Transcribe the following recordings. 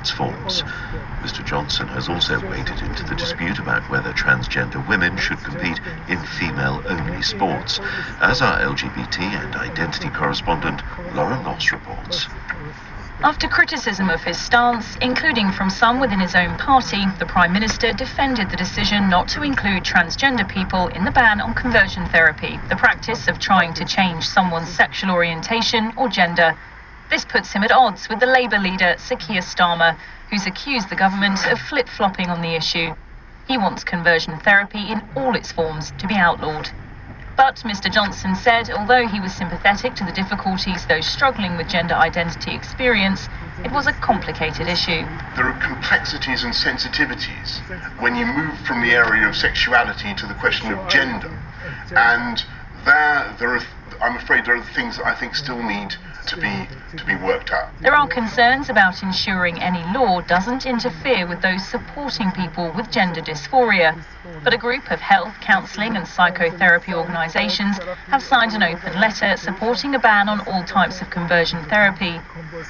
its forms. Mr. Johnson has also waded into the dispute about whether transgender women should compete in female-only sports, as our LGBT and identity correspondent Lauren Loss reports. After criticism of his stance, including from some within his own party, the Prime Minister defended the decision not to include transgender people in the ban on conversion therapy, the practice of trying to change someone's sexual orientation or gender. This puts him at odds with the Labour leader, Sir Keir Starmer, who's accused the government of flip-flopping on the issue. He wants conversion therapy in all its forms to be outlawed. But Mr. Johnson said, although he was sympathetic to the difficulties those struggling with gender identity experience, it was a complicated issue. There are complexities and sensitivities when you move from the area of sexuality to the question of gender. And I'm afraid there are things that I think still need to be worked out. There are concerns about ensuring any law doesn't interfere with those supporting people with gender dysphoria. But a group of health, counselling and psychotherapy organisations have signed an open letter supporting a ban on all types of conversion therapy.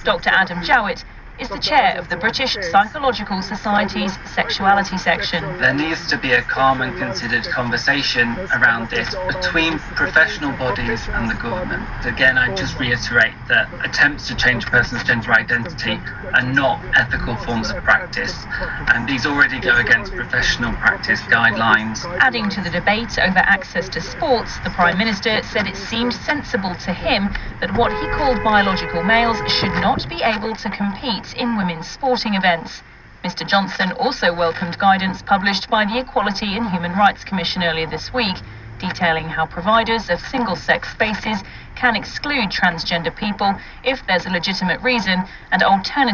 Dr. Adam Jowett is the chair of the British Psychological Society's sexuality section. There needs to be a calm and considered conversation around this between professional bodies and the government. Again, I just reiterate that attempts to change a person's gender identity are not ethical forms of practice, and these already go against professional practice guidelines. Adding to the debate over access to sports, the Prime Minister said it seemed sensible to him that what he called biological males should not be able to compete in women's sporting events. Mr. Johnson also welcomed guidance published by the Equality and Human Rights Commission earlier this week, detailing how providers of single-sex spaces can exclude transgender people if there's a legitimate reason and alternative